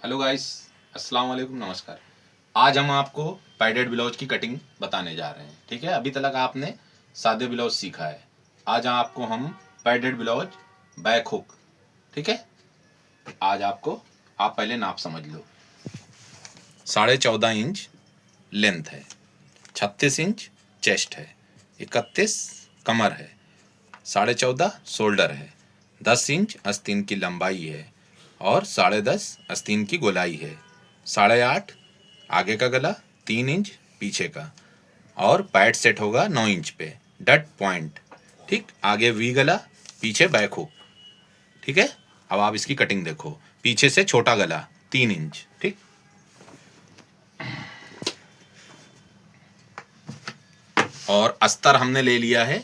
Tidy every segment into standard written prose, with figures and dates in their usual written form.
Hello guys, अस्सलाम वालेकुम, नमस्कार। आज हम आपको पैडेड ब्लाउज की कटिंग बताने जा रहे हैं। ठीक है, अभी तक आपने सादे ब्लाउज सीखा है। आज आपको हम पैडेड ब्लाउज बैक हुक, ठीक है, आज आपको आप पहले नाप समझ लो। 14.5 इंच लेंथ है, 36 इंच चेस्ट है, 31 कमर है, 14.5 शोल्डर है, 10 इंच आस्तीन की लंबाई है और 10.5 आस्तीन की गोलाई है, 8.5 आगे का गला, 3 इंच पीछे का, और पैड सेट होगा 9 इंच पे, डट पॉइंट। ठीक, आगे वी गला, पीछे बैक हुक। ठीक है, अब आप इसकी कटिंग देखो। पीछे से छोटा गला 3 इंच। ठीक, और अस्तर हमने ले लिया है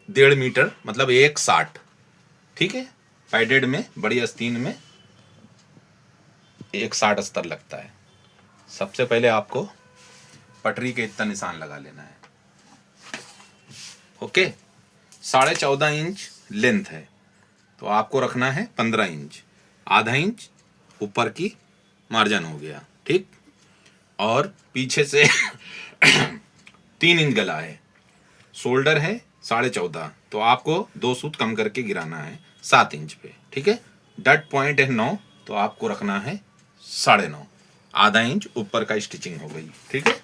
1.5 मीटर, मतलब 1.60। ठीक है, पैडेड में बड़ी आस्तीन में 1.60 अस्तर लगता है। सबसे पहले आपको पटरी के इतना निशान लगा लेना है। ओके, 14.5 इंच लेंथ है तो आपको रखना है 15 इंच, आधा इंच ऊपर की मार्जिन हो गया। ठीक, और पीछे से 3 इंच गला है, शोल्डर है 14.5, तो आपको 2 सूत कम करके गिराना है 7 इंच पे। ठीक है, डट पॉइंट है 9, तो आपको रखना है 9.5, आधा इंच ऊपर का स्टिचिंग हो गई। ठीक है,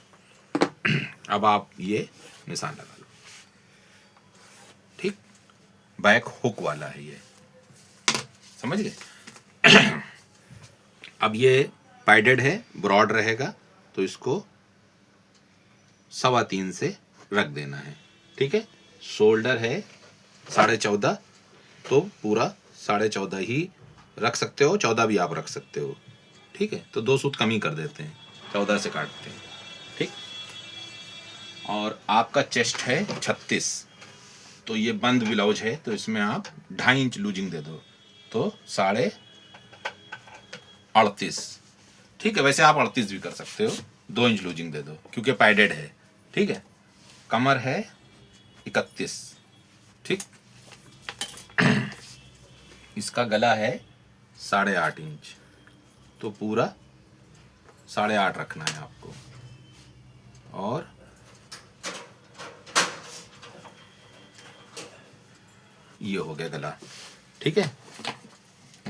अब आप ये निशान लगा लो। ठीक, बैक हुक वाला है ये, समझ गए। अब ये पैडेड है, ब्रॉड रहेगा, तो इसको 3.25 से रख देना है। ठीक है, शोल्डर है 14.5, तो पूरा 14.5 ही रख सकते हो, 14 भी आप रख सकते हो। ठीक है, तो 2 सूत कम ही कर देते हैं, 14 से काटते हैं। ठीक, और आपका चेस्ट है 36, तो ये बंद ब्लाउज है, तो इसमें आप 2.5 इंच लूजिंग दे दो, तो 38.5। ठीक है, वैसे आप 38 भी कर सकते हो, 2 इंच लूजिंग दे दो क्योंकि पैडेड है। ठीक है, कमर है 31। ठीक, इसका गला है 8.5 इंच, तो पूरा 8.5 रखना है आपको। और ये हो गया गला। ठीक है,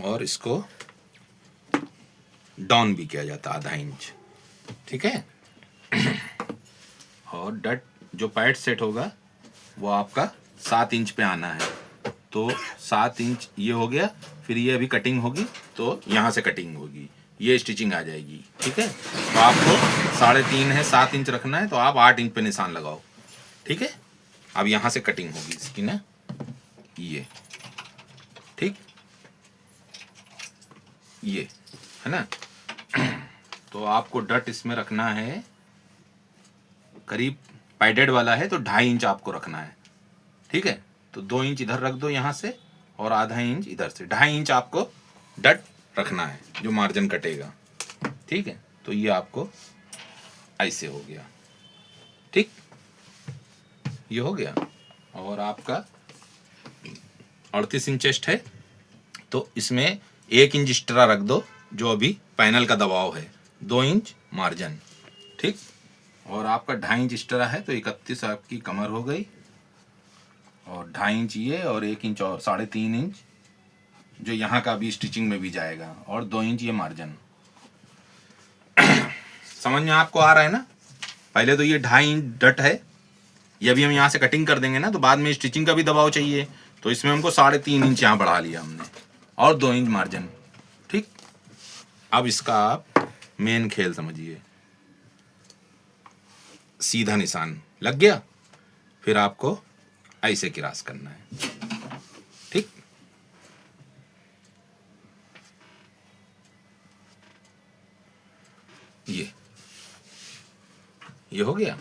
और इसको डाउन भी किया जाता है आधा इंच। ठीक है, और डट जो पैड सेट होगा वो आपका 7 इंच पे आना है, तो 7 इंच ये हो गया। फिर ये अभी कटिंग होगी तो यहाँ से कटिंग होगी, ये स्टिचिंग आ जाएगी। ठीक है, तो आपको 3.5 है, 7 इंच रखना है, तो आप 8 इंच पे निशान लगाओ। ठीक है, अब यहाँ से कटिंग होगी इसकी ना, ये। ठीक, ये है ना। तो आपको डट इसमें रखना है करीब, पैडेड वाला है तो 2.5 इंच आपको रखना है। ठीक है, तो 2 इंच इधर रख दो यहाँ से, और आधा इंच इधर से, 2.5 इंच आपको डट रखना है जो मार्जिन कटेगा। ठीक है, तो ये आपको ऐसे हो गया। ठीक, ये हो गया। और आपका 38 इंच चेस्ट है, तो इसमें 1 इंच एक्स्ट्रा रख दो जो अभी पैनल का दबाव है, 2 इंच मार्जिन। ठीक, और आपका 2.5 इंच एक्स्ट्रा है, तो 31 आपकी कमर हो गई, और 2.5 इंच ये, और 1 इंच और 3.5 इंच जो यहाँ का भी स्टिचिंग में भी जाएगा, और 2 इंच ये मार्जिन। समझ में आपको आ रहा है ना। पहले तो ये 2.5 इंच डट है, ये भी हम यहाँ से कटिंग कर देंगे ना, तो बाद में स्टिचिंग का भी दबाव चाहिए, तो इसमें हमको 3.5 इंच यहाँ बढ़ा लिया हमने, और 2 इंच मार्जिन। ठीक, अब इसका आप मेन खेल समझिए। सीधा निशान लग गया, फिर आपको ऐसे क्रॉस करना है। ठीक, ये हो गया।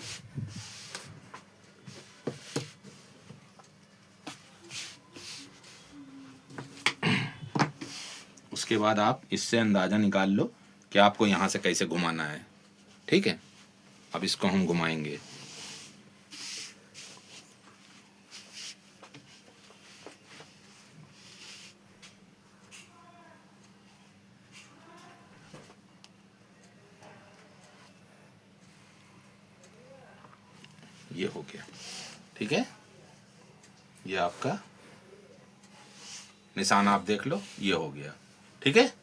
उसके बाद आप इससे अंदाज़ा निकाल लो कि आपको यहाँ से कैसे घुमाना है। ठीक है, अब इसको हम घुमाएंगे। ये हो गया, ठीक है। ये आपका निशान आप देख लो, ये हो गया, ठीक है।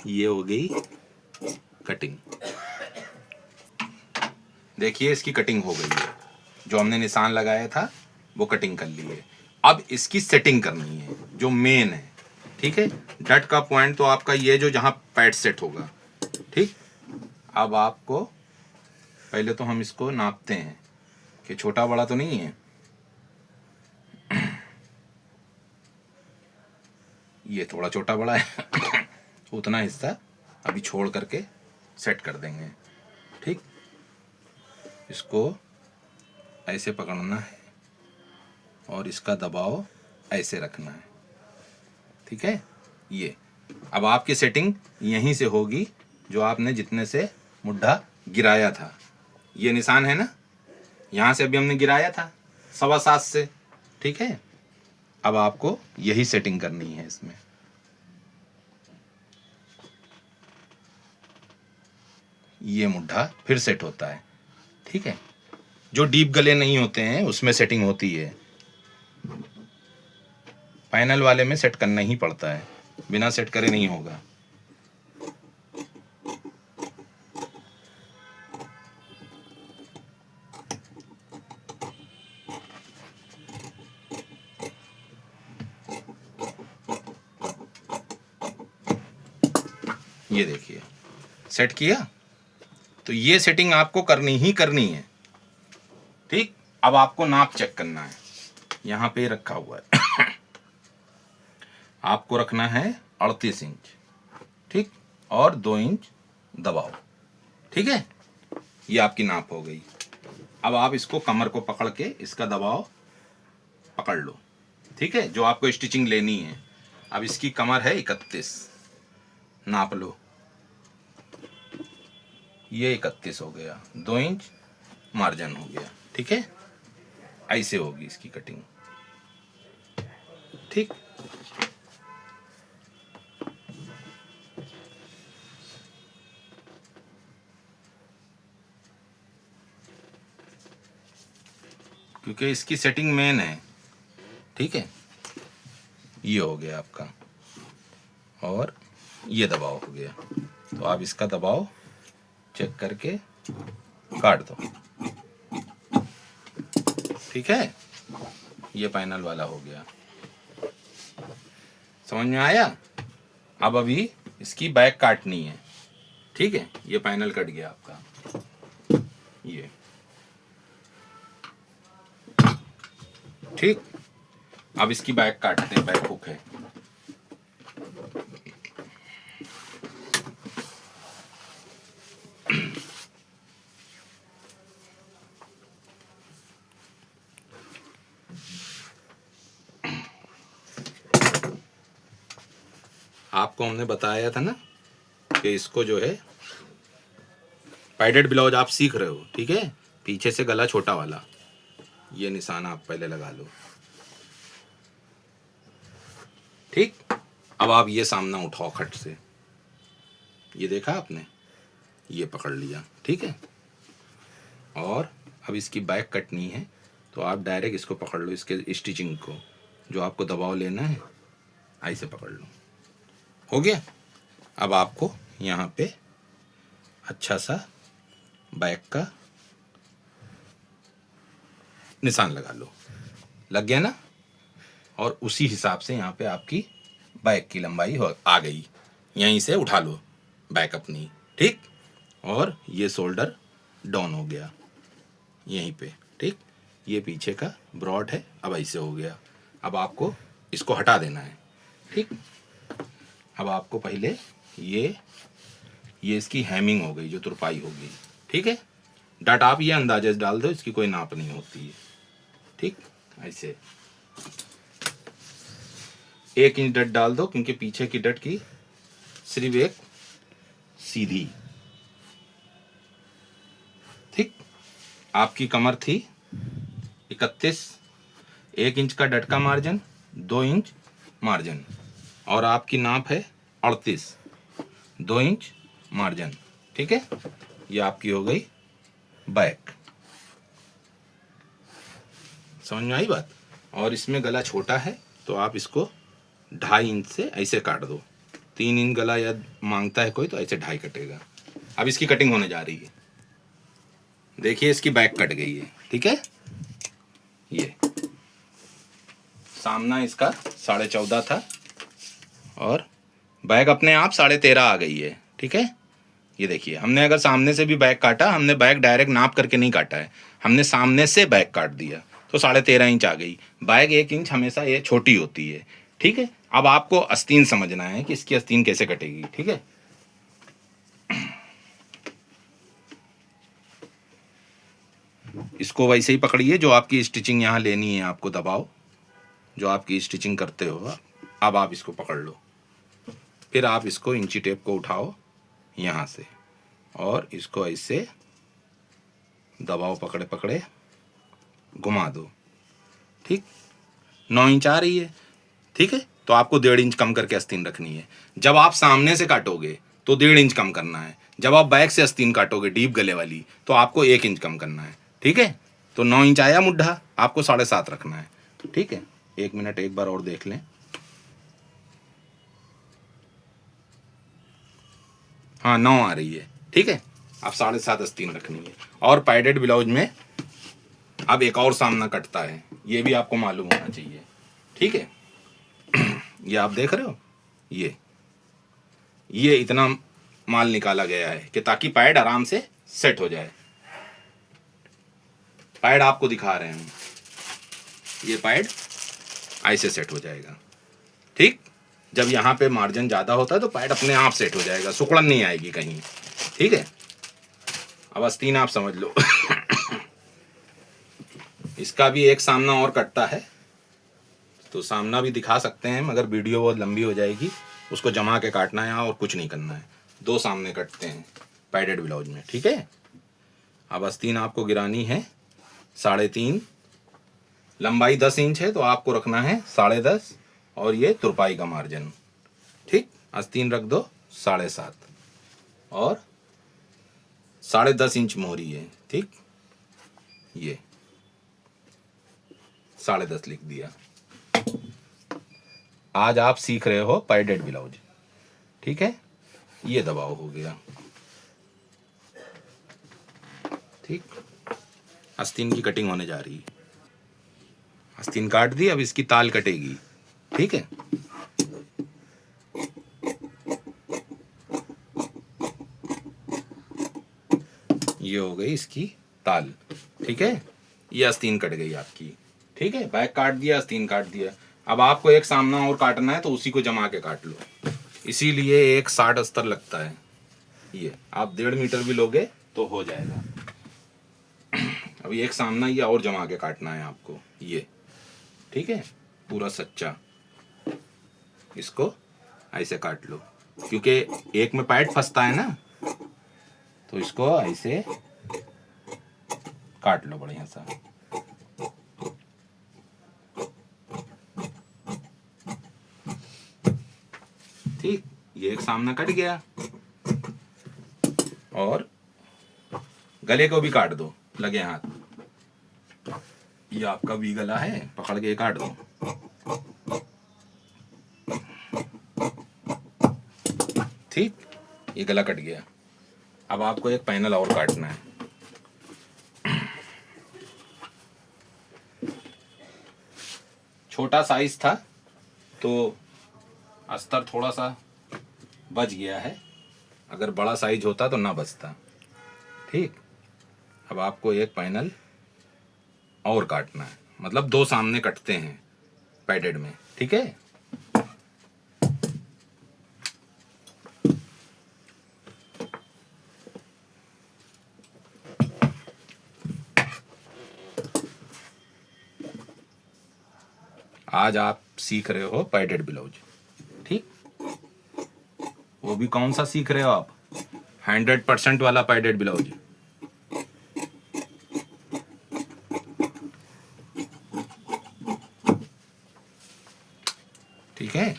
ये हो गई कटिंग, देखिए इसकी कटिंग हो गई है। जो हमने निशान लगाया था वो कटिंग कर ली है। अब इसकी सेटिंग करनी है जो मेन है, ठीक है। डट का पॉइंट तो आपका ये जो जहाँ पैड सेट होगा, ठीक। अब आपको पहले तो हम इसको नापते हैं कि छोटा बड़ा तो नहीं है। ये थोड़ा छोटा बड़ा है उतना हिस्सा अभी छोड़ करके सेट कर देंगे, ठीक। इसको ऐसे पकड़ना है और इसका दबाव ऐसे रखना है, ठीक है। ये अब आपकी सेटिंग यहीं से होगी जो आपने जितने से मुड्ढा गिराया था। ये निशान है ना, यहाँ से अभी हमने गिराया था 7.25 से, ठीक है। अब आपको यही सेटिंग करनी है इसमें। ये मुड्ढा फिर सेट होता है, ठीक है। जो डीप गले नहीं होते हैं उसमें सेटिंग होती है, पैनल वाले में सेट करना ही पड़ता है, बिना सेट करे नहीं होगा। ये देखिए सेट किया, तो ये सेटिंग आपको करनी ही करनी है, ठीक। अब आपको नाप चेक करना है, यहाँ पे रखा हुआ है आपको रखना है 38 इंच, ठीक, और 2 इंच दबाव, ठीक है। ये आपकी नाप हो गई। अब आप इसको कमर को पकड़ के इसका दबाव पकड़ लो, ठीक है, जो आपको स्टिचिंग लेनी है। अब इसकी कमर है 31, नाप लो। ये 31 हो गया, 2 इंच मार्जिन हो गया, ठीक है। ऐसे होगी इसकी कटिंग, ठीक। क्योंकि इसकी सेटिंग मेन है, ठीक है। ये हो गया आपका, और ये दबाव हो गया। तो आप इसका दबाव चेक करके काट दो, ठीक है। ये पैनल वाला हो गया, समझ में आया। अब अभी इसकी बैक काटनी है, ठीक है। ये पैनल कट गया आपका, ये ठीक। अब इसकी बैक काटते हैं, बैक हुक है। आपको हमने बताया था ना कि इसको जो है पैडेड ब्लाउज आप सीख रहे हो, ठीक है। पीछे से गला छोटा वाला, ये निशान आप पहले लगा लो, ठीक। अब आप ये सामना उठाओ खट से, ये देखा आपने, ये पकड़ लिया, ठीक है। और अब इसकी बैक कटनी है तो आप डायरेक्ट इसको पकड़ लो, इसके स्टिचिंग को जो आपको दबाव लेना है ऐसे पकड़ लो, हो गया। अब आपको यहाँ पे अच्छा सा बैक का निशान लगा लो, लग गया ना। और उसी हिसाब से यहाँ पे आपकी बैक की लंबाई आ गई, यहीं से उठा लो बैक अपनी, ठीक। और ये शोल्डर डाउन हो गया यहीं पे, ठीक। ये पीछे का ब्रॉड है, अब ऐसे हो गया। अब आपको इसको हटा देना है, ठीक। अब आपको पहले ये इसकी हैमिंग हो गई, जो तुरपाई हो गई, ठीक है। डट आप ये अंदाजे डाल दो, इसकी कोई नाप नहीं होती है, ठीक। ऐसे 1 इंच डट डाल दो, क्योंकि पीछे की डट की सिर्फ एक सीधी, ठीक। आपकी कमर थी 31, 1 इंच का डट का मार्जिन, 2 इंच मार्जिन, और आपकी नाप है 38। 2 इंच मार्जिन। ठीक है, ये आपकी हो गई बैक। समझ में आई बात। और इसमें गला छोटा है तो आप इसको 2.5 इंच से ऐसे काट दो। 3 इंच गला या मांगता है कोई तो ऐसे 2.5 कटेगा। अब इसकी कटिंग होने जा रही है। देखिए इसकी बैक कट गई है। ठीक है, ये सामना इसका 14.5 था और बैक अपने आप 13.5 आ गई है। ठीक है, ये देखिए हमने अगर सामने से भी बैक काटा, हमने बैक डायरेक्ट नाप करके नहीं काटा है, हमने सामने से बैक काट दिया तो 13.5 इंच आ गई। बैक 1 इंच हमेशा ये छोटी होती है। ठीक है, अब आपको आस्तीन समझना है कि इसकी आस्तीन कैसे कटेगी। ठीक है, इसको वैसे ही पकड़िए जो आपकी स्टिचिंग यहाँ लेनी है, आपको दबाओ जो आपकी स्टिचिंग करते हो। अब आप इसको पकड़ लो, फिर आप इसको इंची टेप को उठाओ यहाँ से और इसको ऐसे दबाओ, पकड़े पकड़े घुमा दो। ठीक, 9 इंच आ रही है। ठीक है, तो आपको 1.5 इंच कम करके आस्तीन रखनी है। जब आप सामने से काटोगे तो 1.5 इंच कम करना है। जब आप बैक से आस्तीन काटोगे डीप गले वाली तो आपको 1 इंच कम करना है। ठीक है, तो 9 इंच आया मुड्ढा, आपको 7.5 रखना है। ठीक है, 1 मिनट एक बार और देख लें। हाँ 9 आ रही है। ठीक है, अब 7.5 आस्तीन रखनी है। और पैडेड ब्लाउज में अब एक और सामना कटता है, ये भी आपको मालूम होना चाहिए। ठीक है, ये आप देख रहे हो, ये इतना माल निकाला गया है कि ताकि पैड आराम से सेट हो जाए। पैड आपको दिखा रहे हैं, ये पैड ऐसे सेट हो जाएगा। ठीक, जब यहाँ पे मार्जिन ज़्यादा होता है तो पैड अपने आप सेट हो जाएगा, सुकड़न नहीं आएगी कहीं। ठीक है, अब आस्तीन आप समझ लो। इसका भी एक सामना और कटता है, तो सामना भी दिखा सकते हैं मगर वीडियो बहुत लंबी हो जाएगी। उसको जमा के काटना है और कुछ नहीं करना है। 2 सामने कटते हैं पैडेड ब्लाउज में। ठीक है, अब आस्तीन आपको गिरानी है 3.5। लंबाई 10 इंच है तो आपको रखना है 10.5 और ये तुरपाई का मार्जिन। ठीक, आस्तीन रख दो 7.5 और 10.5 इंच मोहरी है। ठीक, ये 10.5 लिख दिया। आज आप सीख रहे हो पैडेड ब्लाउज। ठीक है, ये दबाव हो गया। ठीक, आस्तीन की कटिंग होने जा रही है। आस्तीन काट दी, अब इसकी ताल कटेगी। ठीक है, ये हो गई इसकी ताल। ठीक है, ये आस्तीन कट गई आपकी। ठीक है, बैक काट दिया, आस्तीन काट दिया। अब आपको एक सामना और काटना है तो उसी को जमा के काट लो। इसीलिए एक 60 अस्तर लगता है। ये आप 1.5 मीटर भी लोगे तो हो जाएगा। अभी एक सामना ये और जमा के काटना है आपको, ये। ठीक है, पूरा सच्चा इसको ऐसे काट लो, क्योंकि एक में पैड फंसता है ना, तो इसको ऐसे काट लो बढ़िया सा। ठीक, ये एक सामना कट गया और गले को भी काट दो लगे हाथ। ये आपका वी गला है, पकड़ के काट दो। ठीक, ये गला कट गया। अब आपको एक पैनल और काटना है। छोटा साइज था तो अस्तर थोड़ा सा बच गया है, अगर बड़ा साइज होता तो ना बचता। ठीक, अब आपको एक पैनल और काटना है, मतलब 2 सामने कटते हैं पैडेड में। ठीक है, आज आप सीख रहे हो पैडेड ब्लाउज। ठीक, वो भी कौन सा सीख रहे हो आप? 100% वाला पैडेड ब्लाउज। ठीक है,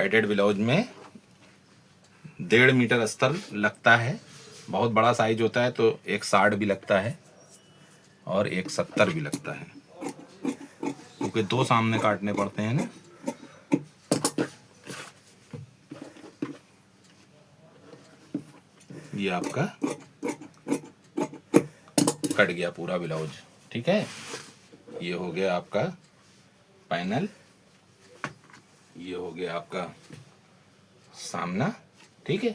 पाइडेड ब्लाउज में 1.5 मीटर अस्तर लगता है। बहुत बड़ा साइज होता है तो 1.60 भी लगता है और 1.70 भी लगता है, क्योंकि 2 सामने काटने पड़ते हैं ना। ये आपका कट गया पूरा ब्लाउज, ठीक है। ये हो गया आपका पैनल, ये हो गया आपका सामना, ठीक है।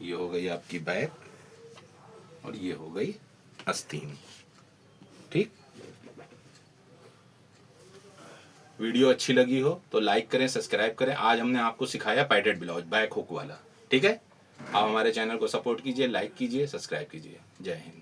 ये हो गई आपकी बैक और ये हो गई आस्तीन, ठीक। वीडियो अच्छी लगी हो तो लाइक करें, सब्सक्राइब करें। आज हमने आपको सिखाया पाइडेड ब्लाउज बैक हुक वाला, ठीक है। आप हमारे चैनल को सपोर्ट कीजिए, लाइक कीजिए, सब्सक्राइब कीजिए। जय हिंद।